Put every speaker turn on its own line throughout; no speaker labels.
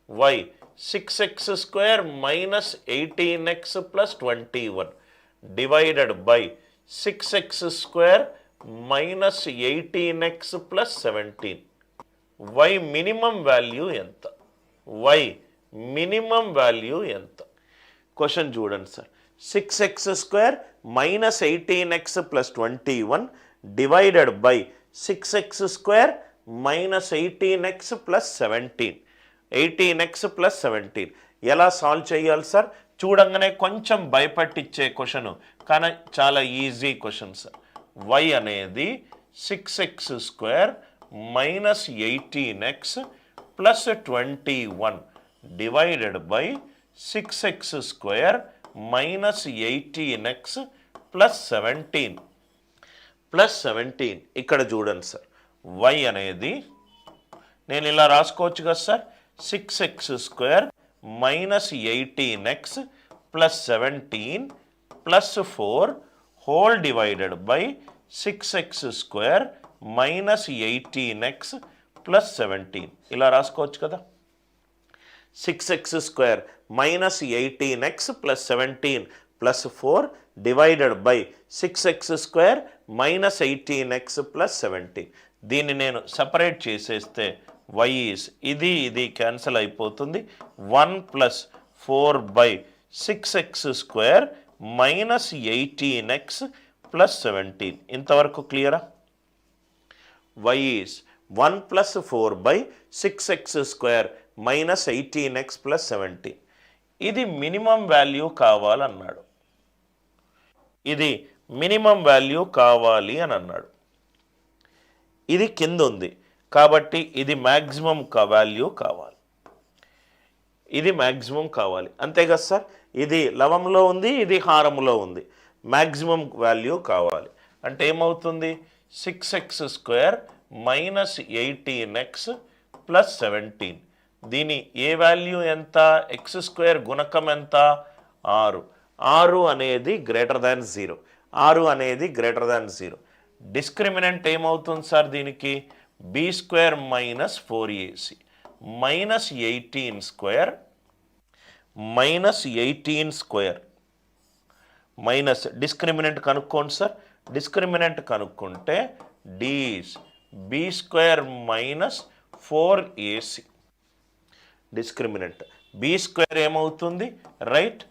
Why 6x square minus 18x plus 21 divided by 6x square minus 18x plus 17. Y minimum value ఎంత? Y minimum value ఎంత? Question చూడండి sir. 6x square minus 18x plus 21 divided by 6x square minus 18x plus 17. 18x plus 17 ఎలా solve చేయాలి sir? చూడంగానే కొంచెం భయపట్టించే question, కానీ చాలా easy question sir. Why అనేది 6x square minus 18x plus 21 divided by 6x square minus 18x plus 17 ఇక్కడ చూడండి sir. Why అనేది నేను ఇలా రాసుకోవచ్చు కదా sir. 6x square minus 18x plus 17 plus 4 whole divided by 6x square minus 18x plus 17 ఇలా రాసుకోవచ్చు కదా. 6x square minus 18x plus 17 plus 4 divided by 6x square minus 18x plus 17. దీన్ని నేను సపరేట్ చేసేస్తే y ఈస్ ఇది cancel అయిపోతుంది. 1 plus 4 by 6x square minus 18x plus 17. ఇంతవరకు క్లియరా? y is 1 plus 4 by 6x square minus 18x plus 17. ఇది minimum value కావాలన్నాడు. ఇది మినిమం వాల్యూ కావాలి అని అన్నాడు. ఇది కింద ఉంది కాబట్టి ఇది మ్యాక్సిమం వాల్యూ కావాలి. ఇది మ్యాక్సిమం కావాలి అంతే కదా సార్. ఇది లవంలో ఉంది, ఇది హారంలో ఉంది. మ్యాక్సిమం వాల్యూ కావాలి అంటే ఏమవుతుంది? 6x square minus 18x plus 17. దీని ఏ వాల్యూ ఎంత? ఎక్స్ స్క్వేర్ గుణకం ఎంత? 6. 6 అనేది గ్రేటర్ దాన్ 0. 6 అనేది గ్రేటర్ దాన్ 0. డిస్క్రిమినెంట్ ఏమవుతుంది సార్ దీనికి? B square minus 4ac minus 18 square minus discriminant కనుక్కోండి సార్. డిస్క్రిమినెంట్ కనుక్కుంటే D's B square minus 4ac. Discriminant B square ఏమవుతుంది? Right,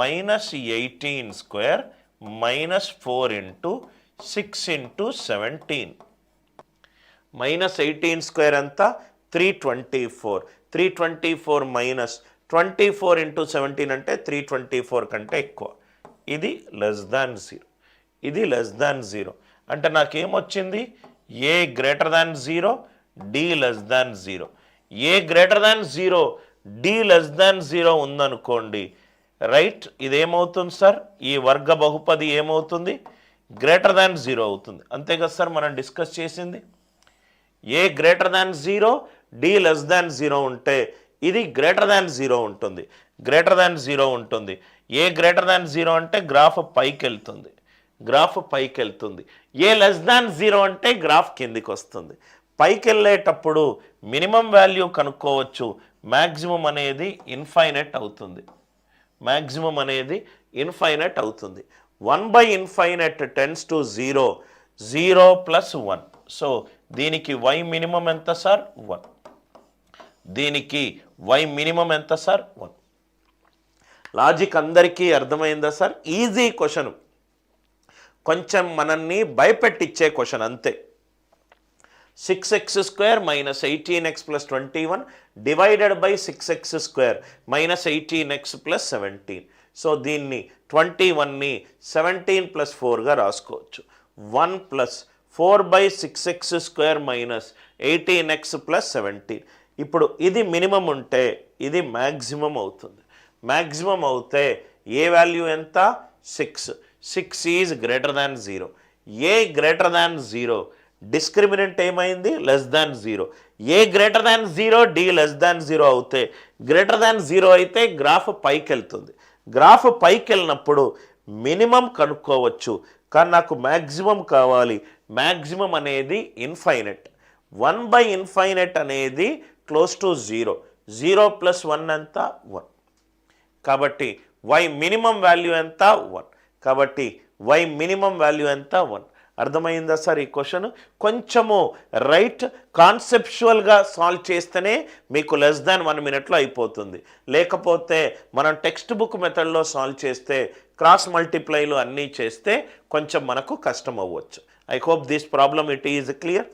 minus 18 square minus 4 into 6 into 17. Minus 18 square అంతా 324. 324 minus 24 into 17 అంటే 324 కంటే ఎక్కువ. ఇది లెస్ దాన్ 0. ఇది లెస్ దాన్ 0 అంటే నాకేమొచ్చింది? A greater than 0, D less than 0. A greater than 0, D less than 0 ఉందనుకోండి, రైట్, ఇదేమవుతుంది సార్? ఈ వర్గ బహుపది ఏమవుతుంది? గ్రేటర్ దాన్ 0 అవుతుంది. అంతే కదా సార్ మనం డిస్కస్ చేసింది. A greater than 0, D less than 0 ఉంటే ఇది గ్రేటర్ దాన్ 0 ఉంటుంది. గ్రేటర్ దాన్ 0 ఉంటుంది. ఏ గ్రేటర్ దాన్ 0 అంటే గ్రాఫ్ పైకి వెళ్తుంది. గ్రాఫ్ పైకి వెళ్తుంది. ఏ లెస్ దాన్ 0 అంటే గ్రాఫ్ కిందికి వస్తుంది. పైకి వెళ్ళేటప్పుడు మినిమం వాల్యూ కనుక్కోవచ్చు. మ్యాక్సిమం అనేది ఇన్ఫైనైట్ అవుతుంది. మ్యాక్సిమం అనేది ఇన్ఫైనైట్ అవుతుంది. 1/ఇన్ఫైనైట్ టెన్స్ టు 0. 0 ప్లస్ 1. సో దీనికి y మినిమం ఎంత సార్? 1. దీనికి y మినిమం ఎంత సార్? 1. లాజిక్ అందరికీ అర్థమైందా సార్? ఈజీ క్వశ్చన్, కొంచెం మనల్ని భయపెట్టించే క్వశ్చన్ అంతే. 6x square minus 18x plus 21 divided by 6x square minus 18x plus 17. So దీన్ని 21ని 17 ప్లస్ 4గా రాసుకోవచ్చు. 1 plus 4/6x square minus 18x plus 17. ఇప్పుడు ఇది మినిమం ఉంటే ఇది మ్యాక్సిమం అవుతుంది. మ్యాక్సిమం అవుతే ఏ వాల్యూ ఎంత? 6. 6 is greater than 0. A greater than 0, discriminant ఏమైంది? Less than 0. A greater than 0, D less than 0 అవుతే, గ్రేటర్ దాన్ 0 అయితే గ్రాఫ్ పైకి వెళ్తుంది. గ్రాఫ్ పైకి వెళ్ళినప్పుడు మినిమం కనుక్కోవచ్చు, కానీ నాకు మ్యాక్సిమం కావాలి. మ్యాక్సిమం అనేది ఇన్ఫైనైట్. 1/ఇన్ఫైనైట్ అనేది క్లోజ్ టు 0. 0 ప్లస్ 1 ఎంత 1. కాబట్టి y మినిమం వాల్యూ ఎంత 1. కాబట్టి y మినిమం వాల్యూ ఎంత 1. అర్థమైందా సార్ ఈ క్వశ్చన్? కొంచెము రైట్ కాన్సెప్చువల్గా సాల్వ్ చేస్తేనే మీకు లెస్ దాన్ 1 మినిట్లో అయిపోతుంది. లేకపోతే మనం టెక్స్ట్ బుక్ మెథడ్లో సాల్వ్ చేస్తే క్రాస్ మల్టిప్లైలు అన్నీ చేస్తే కొంచెం మనకు కష్టం అవ్వచ్చు. I hope this problem it is clear.